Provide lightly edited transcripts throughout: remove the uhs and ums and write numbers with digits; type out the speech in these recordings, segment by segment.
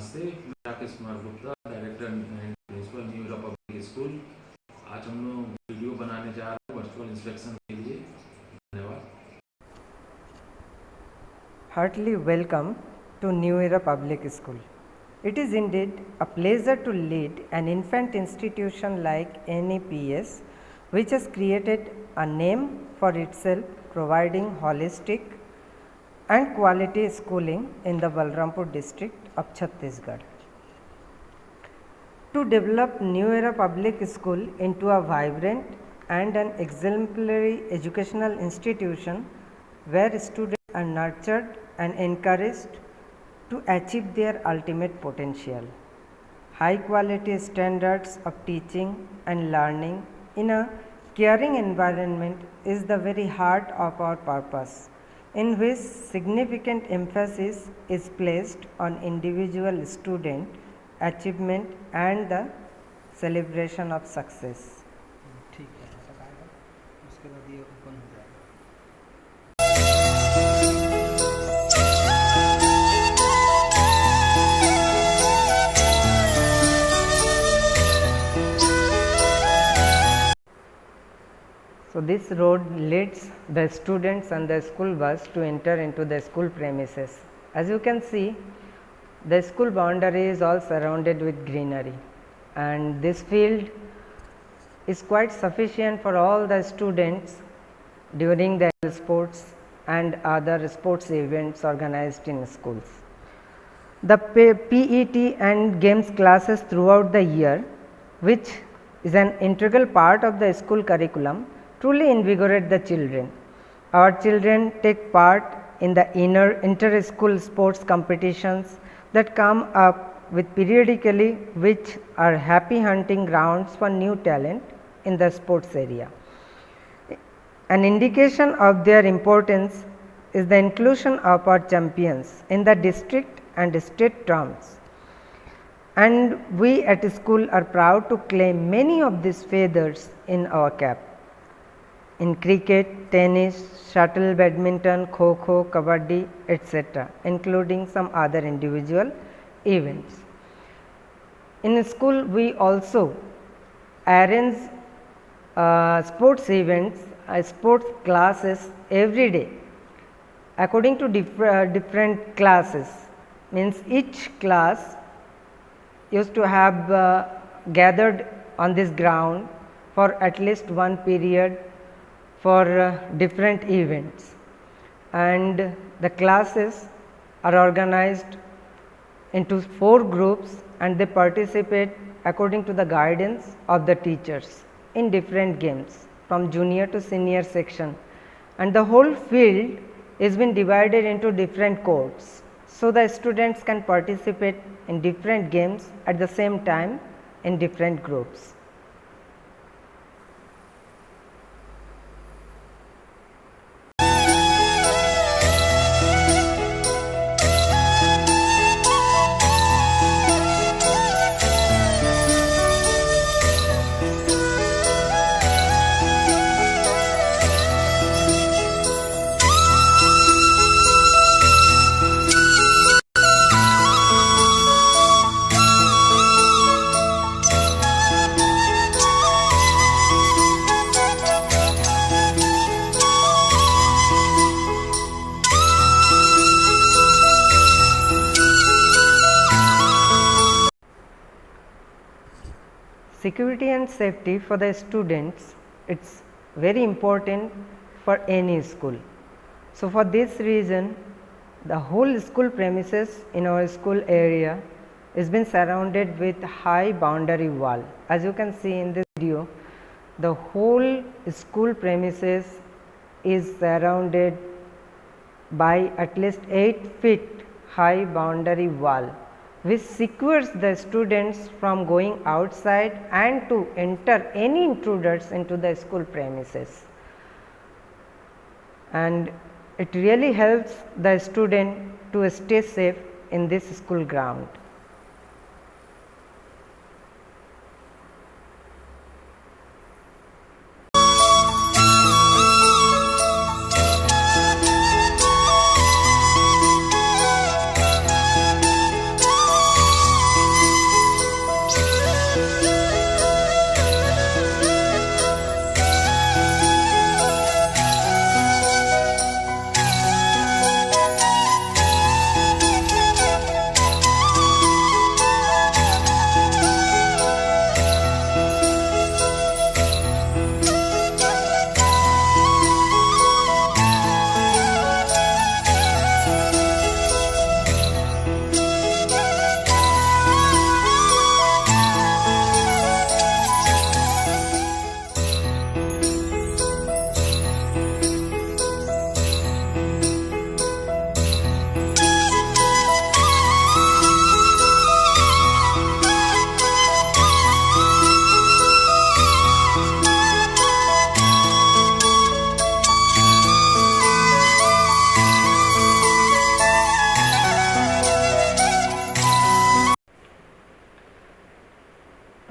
नमस्ते, मैं Rakesh Kumar Gupta, director and principal New Era public school. आज हम लोग वीडियो बनाने जा रहे हैं वर्चुअल इंस्पेक्शन के लिए। धन्यवाद। Heartily welcome to New Era Public School. It is indeed a pleasure to lead an infant institution like NEPS, which has created a name for itself, providing holistic and quality schooling in the Balrampur district of Chhattisgarh. To develop New Era Public School into a vibrant and an exemplary educational institution where students are nurtured and encouraged to achieve their ultimate potential. High quality standards of teaching and learning in a caring environment is the very heart of our purpose, in which significant emphasis is placed on individual student achievement and the celebration of success. ठीक है, ऐसा आएगा उसके बाद ये open हो जाएगा। So this road leads the students and the school bus to enter into the school premises. As you can see, the school boundary is all surrounded with greenery, and this field is quite sufficient for all the students during the sports and other sports events organized in schools. The PET and games classes throughout the year, which is an integral part of the school curriculum, truly invigorate the children. Our children take part in the inter-school sports competitions that come up with periodically, which are happy hunting grounds for new talent in the sports area. An indication of their importance is the inclusion of our champions in the district and state terms. And we at school are proud to claim many of these feathers in our cap. In cricket, tennis, shuttle, badminton, kho-kho, kabaddi, etc., including some other individual events. In school, we also arrange sports events, sports classes every day according to different classes. Means each class used to have gathered on this ground for at least one period for different events, and the classes are organized into 4 groups, and they participate according to the guidance of the teachers in different games from junior to senior section, and the whole field is been divided into different courts, so the students can participate in different games at the same time in different groups. Security and safety for the students, it's very important for any school. So for this reason, the whole school premises in our school area is been surrounded with high boundary wall. As you can see in this video, the whole school premises is surrounded by at least 8 feet high boundary wall, which secures the students from going outside and to enter any intruders into the school premises. And it really helps the student to stay safe in this school ground.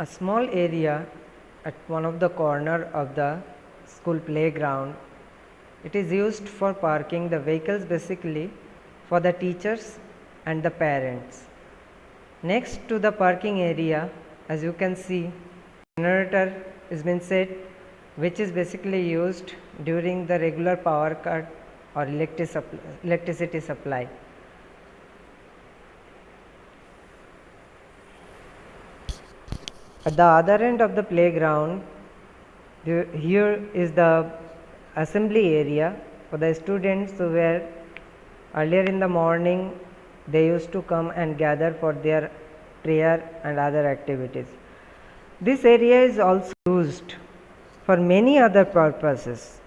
a small area at one of the corner of the school playground. It is used for parking the vehicles, basically for the teachers and the parents. Next to the parking area, as you can see, generator is been set, which is basically used during the regular power cut or electricity supply. At the other end of the playground, here is the assembly area for the students who were earlier in the morning. They used to come and gather for their prayer and other activities. This area is also used for many other purposes,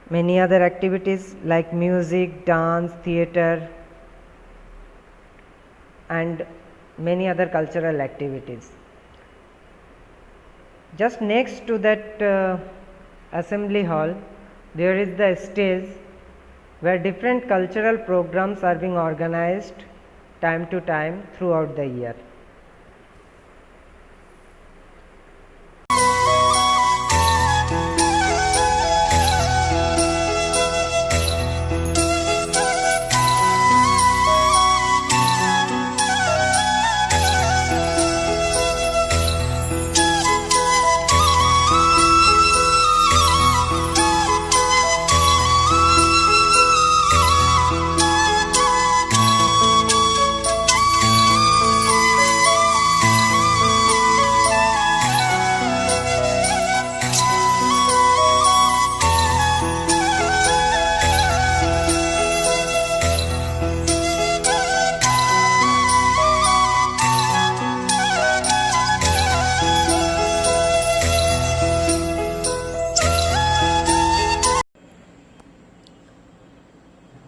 many other activities like music, dance, theatre, and many other cultural activities. Just next to that assembly hall, there is the stage where different cultural programs are being organized time to time throughout the year.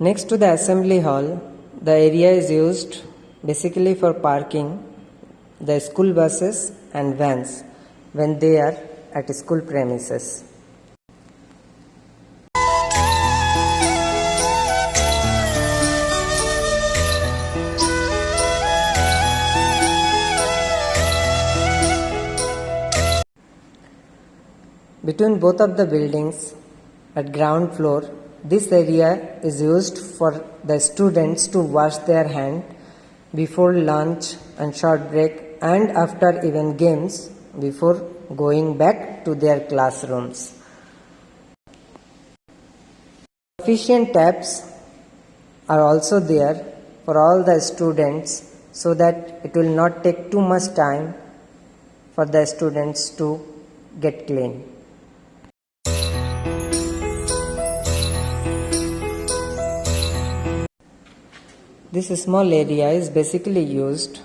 Next to the assembly hall, the area is used basically for parking the school buses and vans when they are at school premises. Between both of the buildings at ground floor, this area is used for the students to wash their hands before lunch and short break, and after even games before going back to their classrooms. Sufficient taps are also there for all the students so that it will not take too much time for the students to get clean. This small area is basically used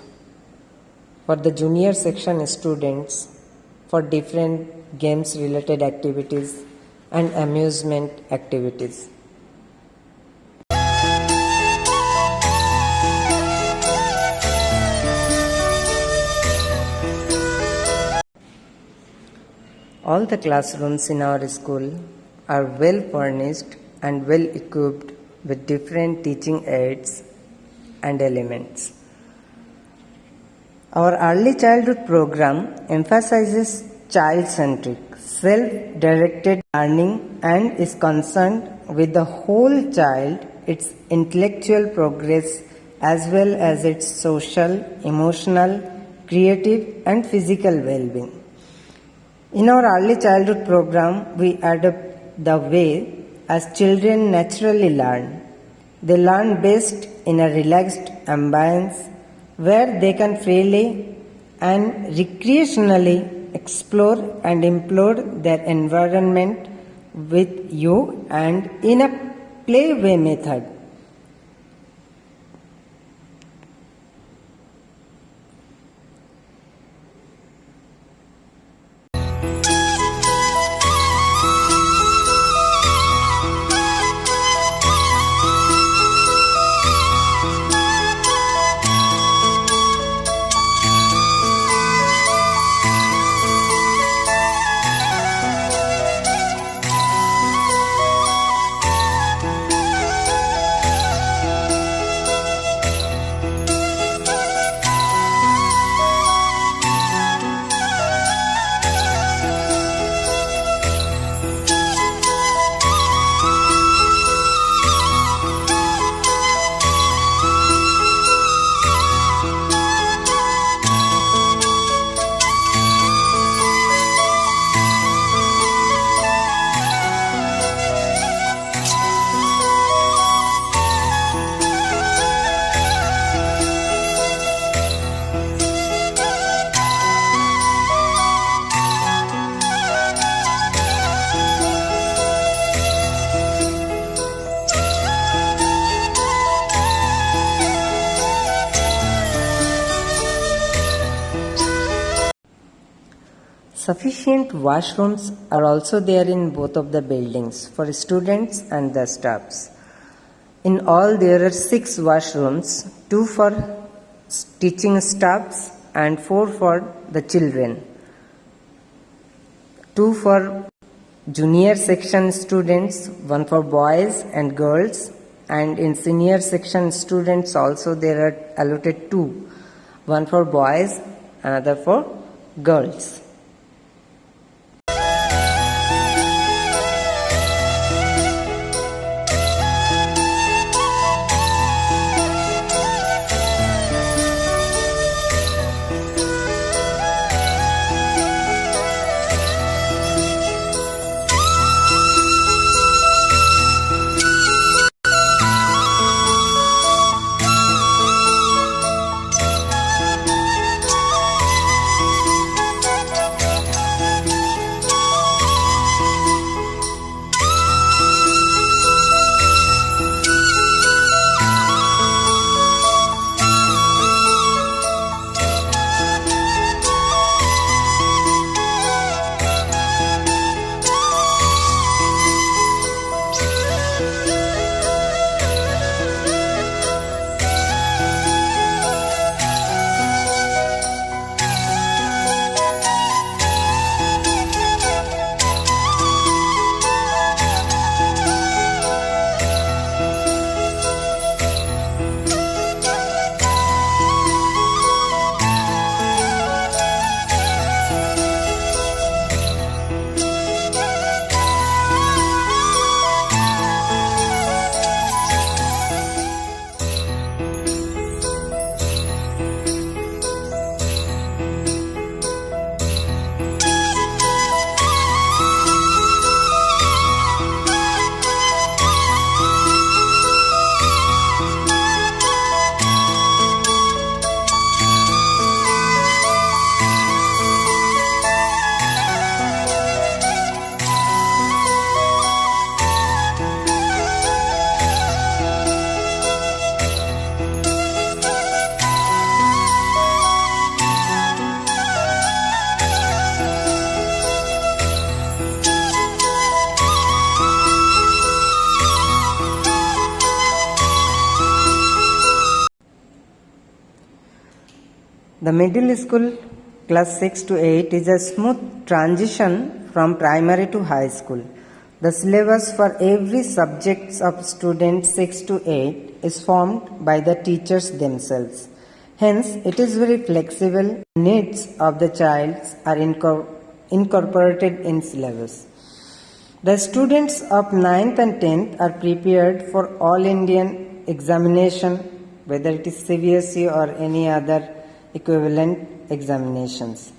for the junior section students for different games related activities and amusement activities. All the classrooms in our school are well furnished and well equipped with different teaching aids and elements. Our early childhood program emphasizes child-centric, self-directed learning and is concerned with the whole child, its intellectual progress as well as its social, emotional, creative and physical well-being. In our early childhood program, we adopt the way as children naturally learn. They learn best in a relaxed ambience where they can freely and recreationally explore and implore their environment with you and in a playway method. Sufficient washrooms are also there in both of the buildings for students and the staffs. In all, there are 6 washrooms, 2 for teaching staffs and 4 for the children. 2 for junior section students, 1 for boys and girls, and in senior section students also there are allotted 2, 1 for boys, another for girls. The middle school class 6 to 8 is a smooth transition from primary to high school. The syllabus for every subject of students 6 to 8 is formed by the teachers themselves. Hence, it is very flexible. Needs of the child are incorporated in syllabus. The students of 9th and 10th are prepared for all Indian examination, whether it is CBSE or any other equivalent examinations.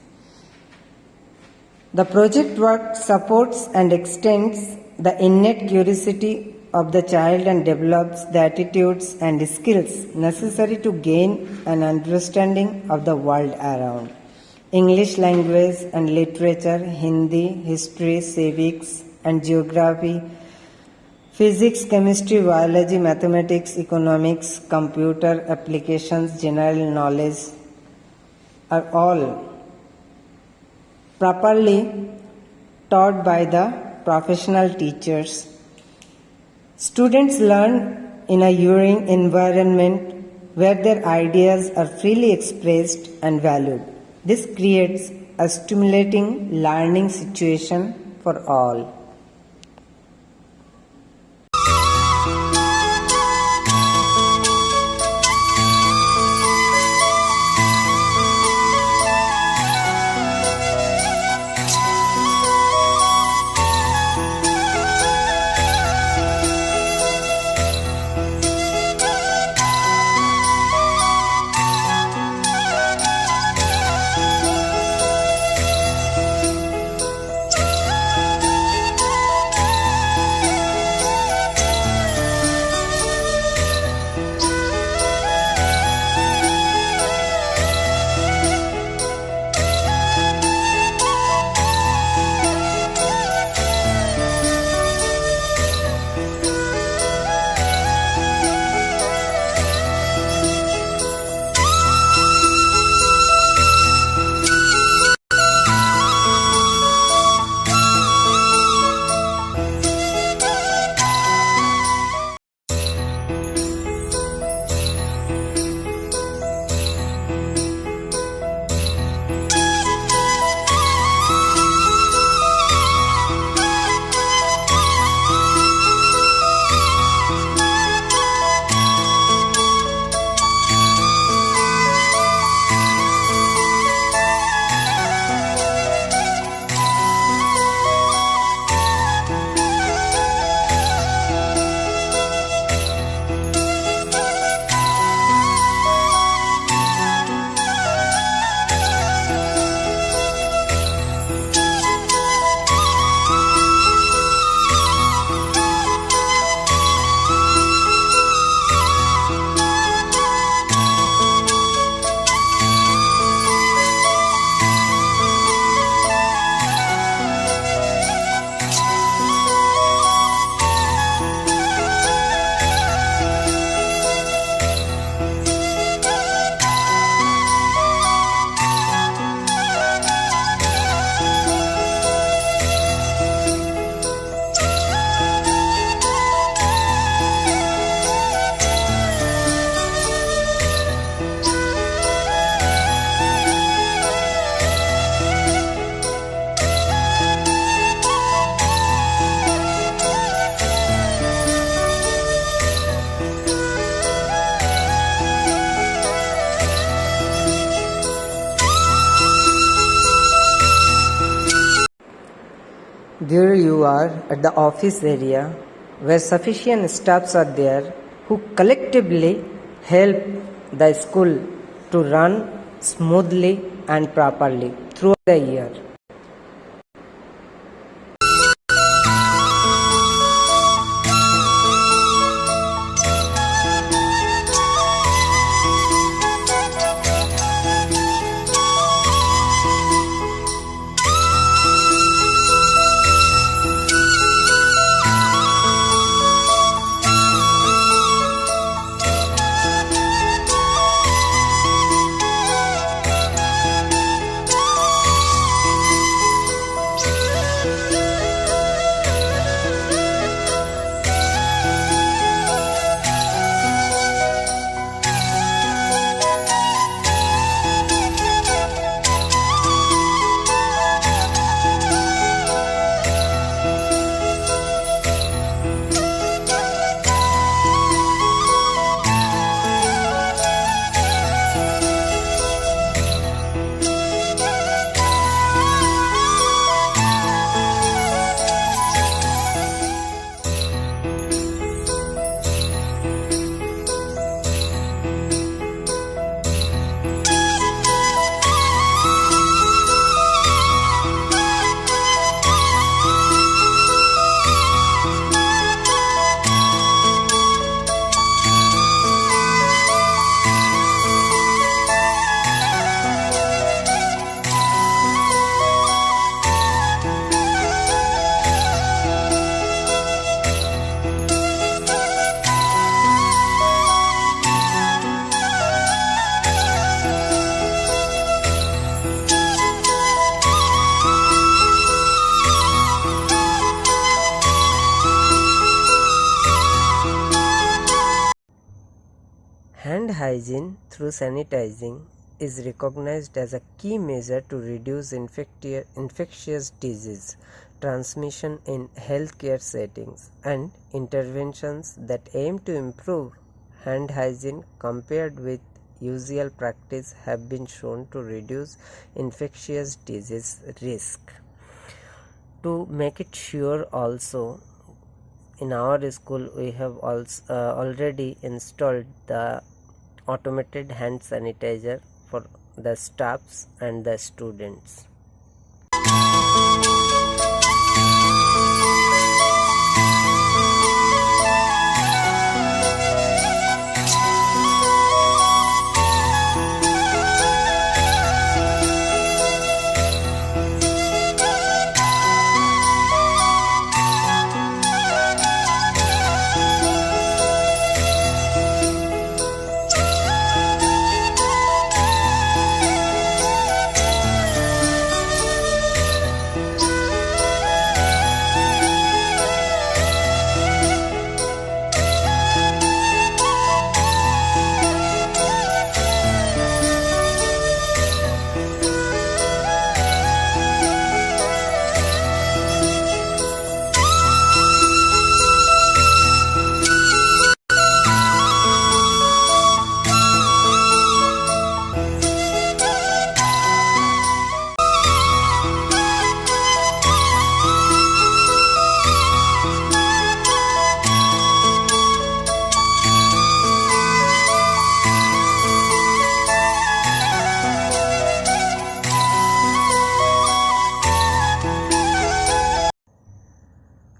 The project work supports and extends the innate curiosity of the child and develops the attitudes and skills necessary to gain an understanding of the world around. English language and literature, Hindi, history, civics and geography, physics, chemistry, biology, mathematics, economics, computer applications, general knowledge are all properly taught by the professional teachers. Students learn in a hearing environment where their ideas are freely expressed and valued. This creates a stimulating learning situation for all. There you are at the office area where sufficient staffs are there who collectively help the school to run smoothly and properly throughout the year. Hand hygiene through sanitizing is recognized as a key measure to reduce infectious disease transmission in healthcare settings, and interventions that aim to improve hand hygiene compared with usual practice have been shown to reduce infectious disease risk. To make it sure also, in our school we have also already installed the automated hand sanitizer for the staffs and the students.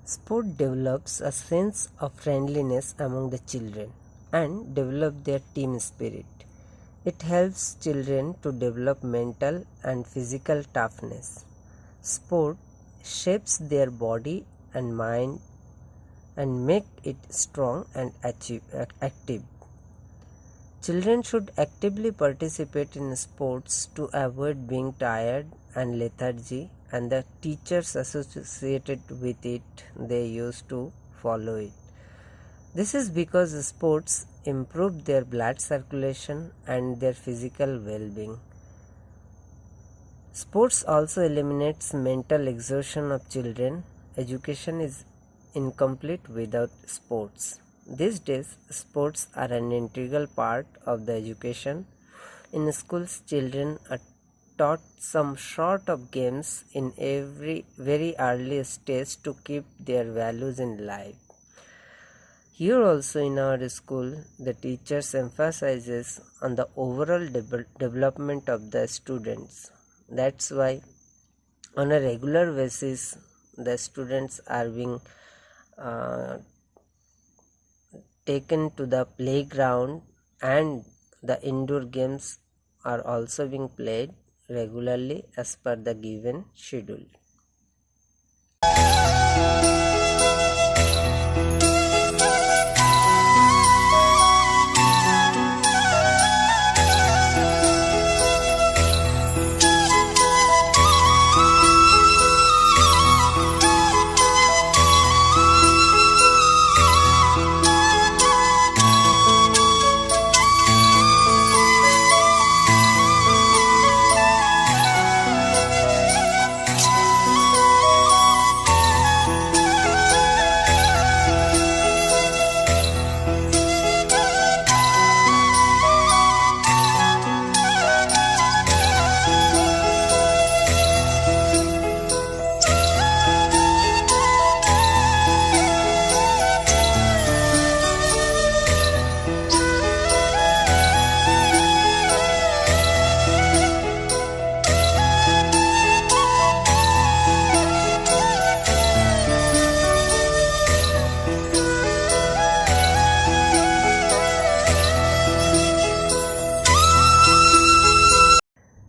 Sport develops a sense of friendliness among the children and develop their team spirit. It helps children to develop mental and physical toughness. Sport shapes their body and mind and make it strong and active. Children should actively participate in sports to avoid being tired and lethargy, and the teachers associated with it, they used to follow it. This is because sports improve their blood circulation and their physical well-being. Sports also eliminates mental exhaustion of children. Education is incomplete without sports. These days, sports are an integral part of the education. In schools, children are taught some sort of games in every very early stage to keep their values in life. Here also in our school, the teachers emphasizes on the overall development of the students. That's why on a regular basis the students are being taken to the playground, and the indoor games are also being played regularly as per the given schedule.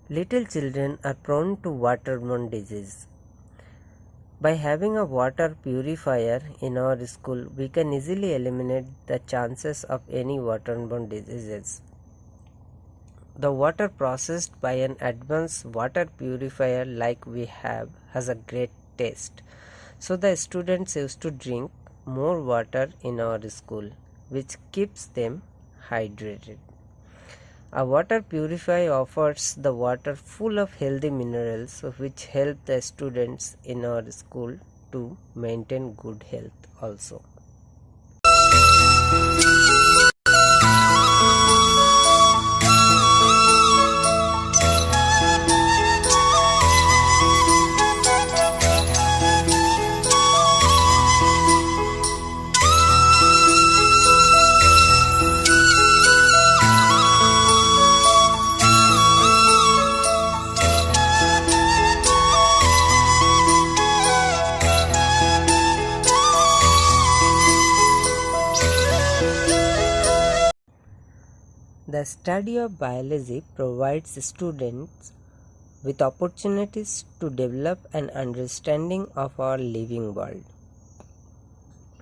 Little children are prone to waterborne disease. By having a water purifier in our school, we can easily eliminate the chances of any waterborne diseases. The water processed by an advanced water purifier like we have has a great taste. So the students used to drink more water in our school, which keeps them hydrated. A water purifier offers the water full of healthy minerals which help the students in our school to maintain good health also. The study of biology provides students with opportunities to develop an understanding of our living world.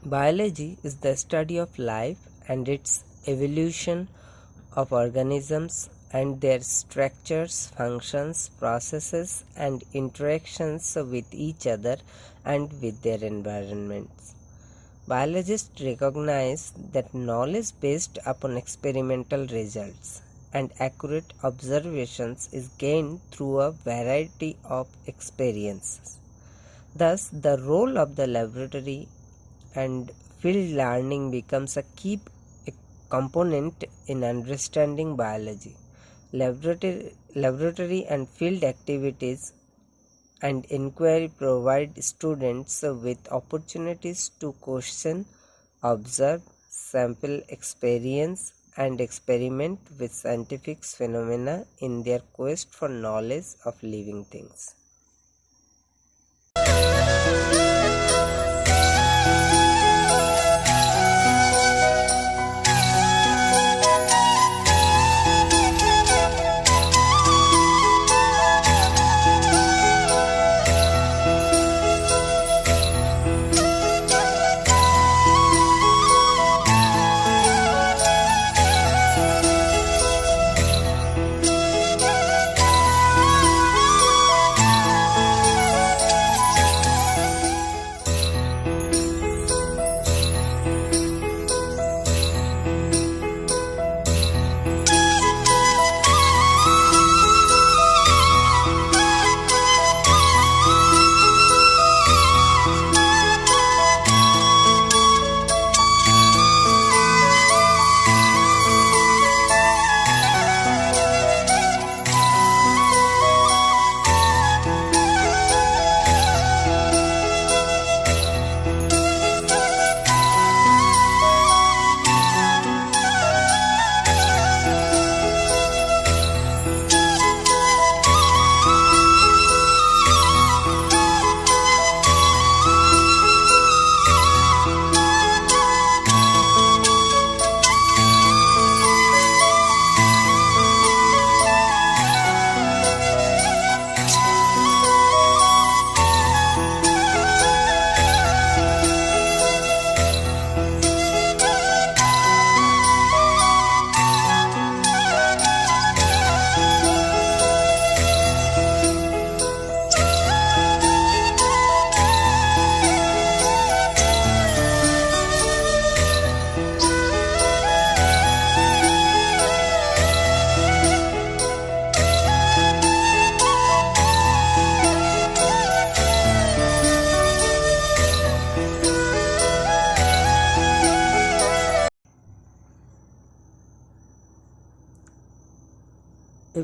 Biology is the study of life and its evolution of organisms and their structures, functions, processes, and interactions with each other and with their environments. Biologists recognize that knowledge based upon experimental results and accurate observations is gained through a variety of experiences. Thus, the role of the laboratory and field learning becomes a key component in understanding biology. Laboratory and field activities and inquiry provide students with opportunities to question, observe, sample, experience, and experiment with scientific phenomena in their quest for knowledge of living things.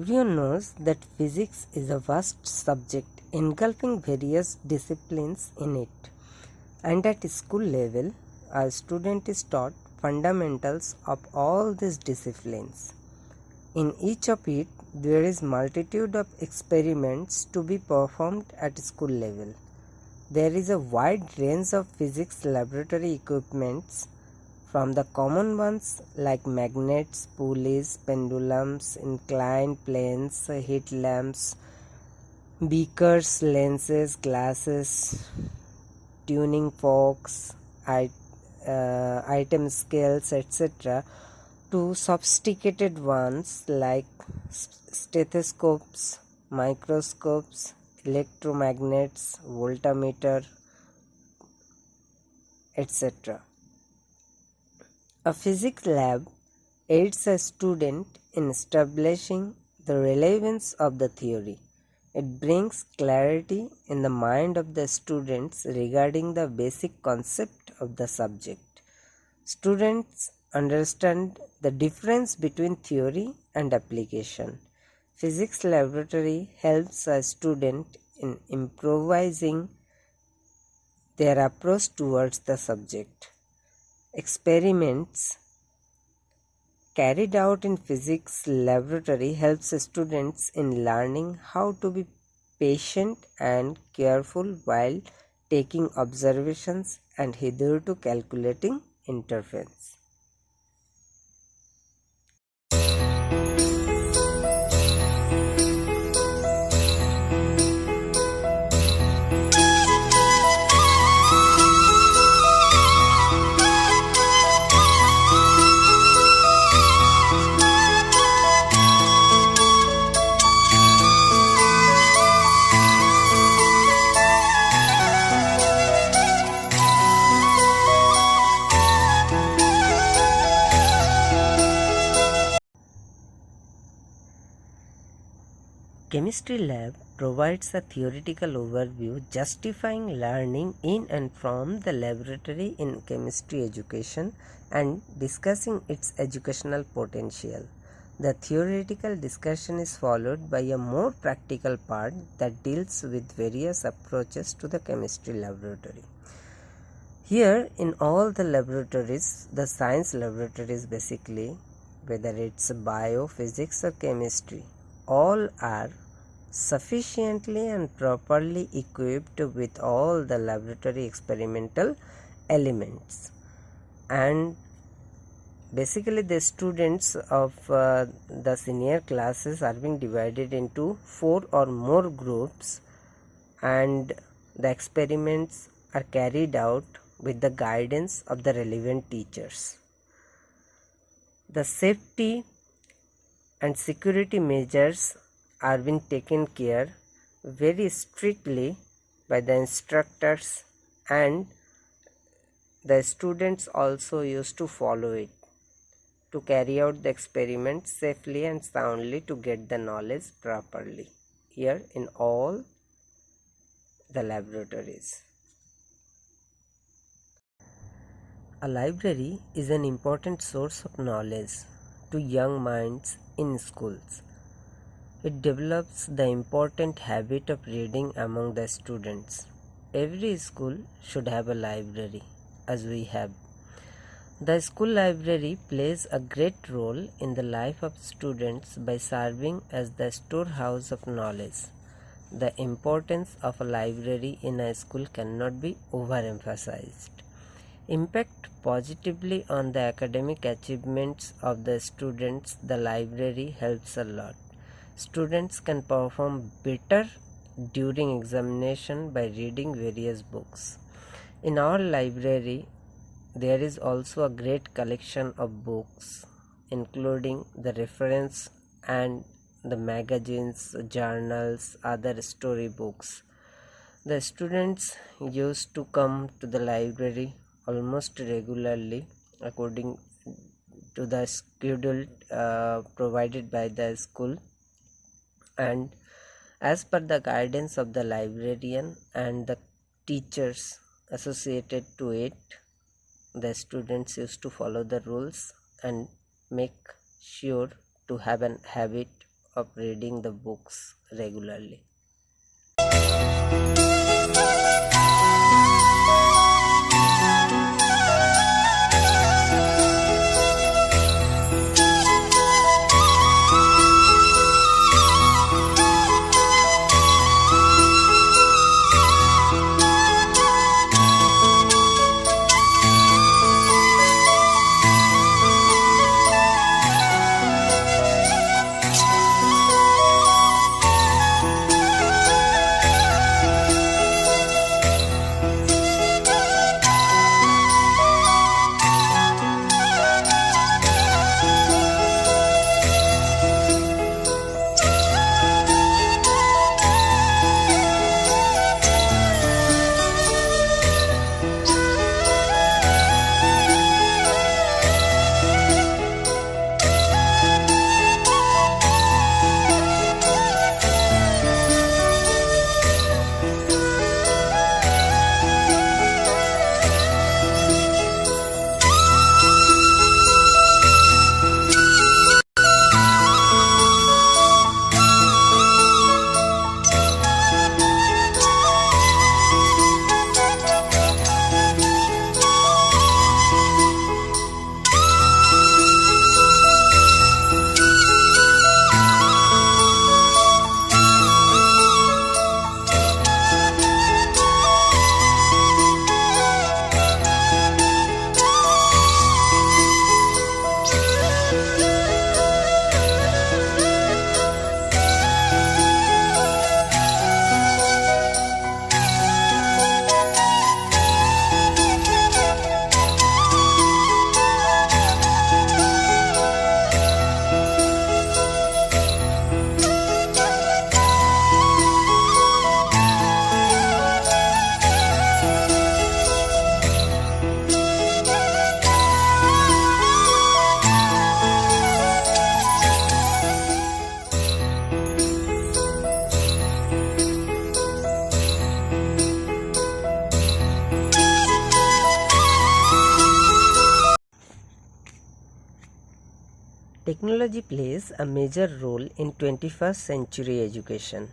Everyone knows that physics is a vast subject engulfing various disciplines in it, and at school level, a student is taught fundamentals of all these disciplines. In each of it, there is multitude of experiments to be performed at school level. There is a wide range of physics laboratory equipments, from the common ones like magnets, pulleys, pendulums, inclined planes, heat lamps, beakers, lenses, glasses, tuning forks, item scales, etc., to sophisticated ones like stethoscopes, microscopes, electromagnets, voltmeter, etc. A physics lab aids a student in establishing the relevance of the theory. It brings clarity in the mind of the students regarding the basic concept of the subject. Students understand the difference between theory and application. Physics laboratory helps a student in improvising their approach towards the subject. Experiments carried out in physics laboratory helps students in learning how to be patient and careful while taking observations and hitherto calculating interference. Chemistry lab provides a theoretical overview justifying learning in and from the laboratory in chemistry education and discussing its educational potential. The theoretical discussion is followed by a more practical part that deals with various approaches to the chemistry laboratory. Here, in all the laboratories, the science laboratories basically, whether it's bio, physics or chemistry, all are sufficiently and properly equipped with all the laboratory experimental elements, and basically the students of the senior classes are being divided into 4 or more groups, and the experiments are carried out with the guidance of the relevant teachers. The safety and security measures are being taken care very strictly by the instructors, and the students also used to follow it to carry out the experiment safely and soundly to get the knowledge properly here in all the laboratories. A library is an important source of knowledge to young minds in schools. It develops the important habit of reading among the students. Every school should have a library, as we have. The school library plays a great role in the life of students by serving as the storehouse of knowledge. The importance of a library in a school cannot be overemphasized. Impact positively on the academic achievements of the students, the library helps a lot. Students can perform better during examination by reading various books. In our library, there is also a great collection of books, including the reference and the magazines, journals, other story books. The students used to come to the library almost regularly according to the schedule provided by the school, and as per the guidance of the librarian and the teachers associated to it, the students used to follow the rules and make sure to have an habit of reading the books regularly. Technology plays a major role in 21st century education.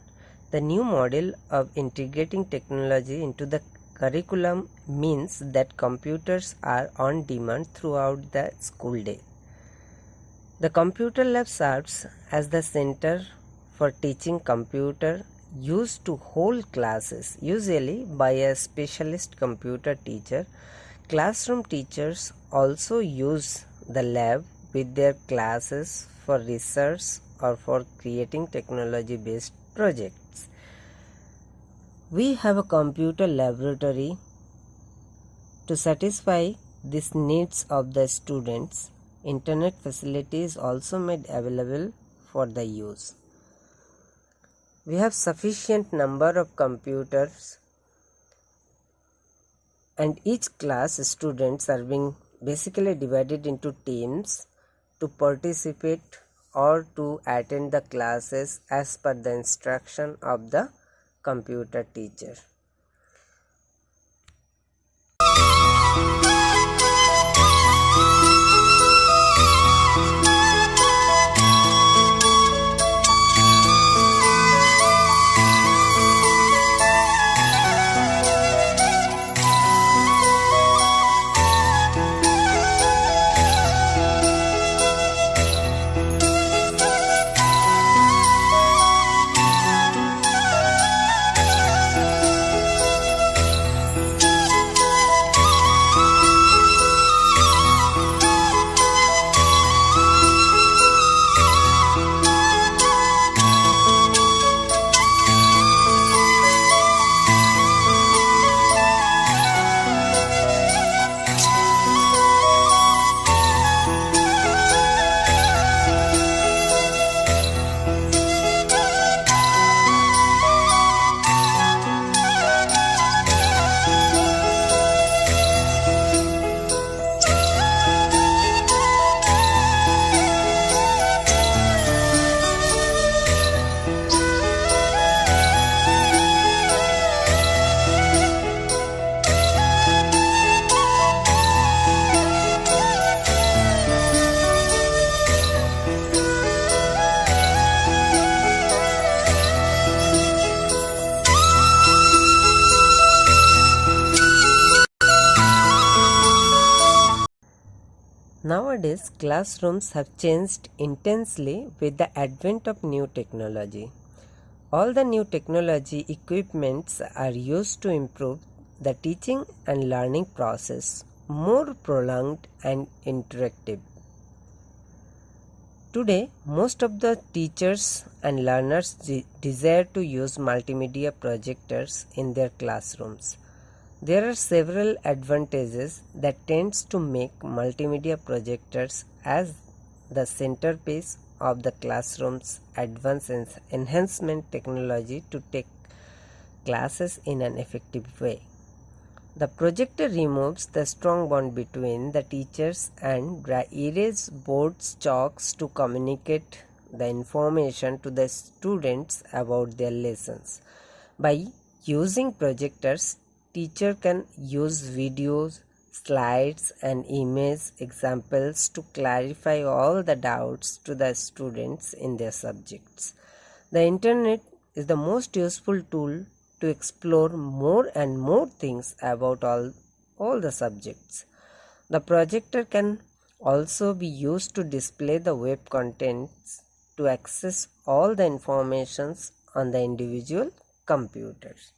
The new model of integrating technology into the curriculum means that computers are on demand throughout the school day. The computer lab serves as the center for teaching computer used to hold classes, usually by a specialist computer teacher. Classroom teachers also use the lab with their classes for research or for creating technology-based projects. We have a computer laboratory to satisfy these needs of the students. Internet facility is also made available for the use. We have sufficient number of computers, and each class students are being basically divided into teams to participate or to attend the classes as per the instruction of the computer teacher. Nowadays, classrooms have changed intensely with the advent of new technology. All the new technology equipments are used to improve the teaching and learning process, more prolonged and interactive. Today, most of the teachers and learners desire to use multimedia projectors in their classrooms. There are several advantages that tends to make multimedia projectors as the centerpiece of the classroom's advanced enhancement technology to take classes in an effective way. The projector removes the strong bond between the teachers and erases board's chalks to communicate the information to the students about their lessons. By using projectors, teacher can use videos, slides and image examples to clarify all the doubts to the students in their subjects. The internet is the most useful tool to explore more and more things about all the subjects. The projector can also be used to display the web contents to access all the informations on the individual computers.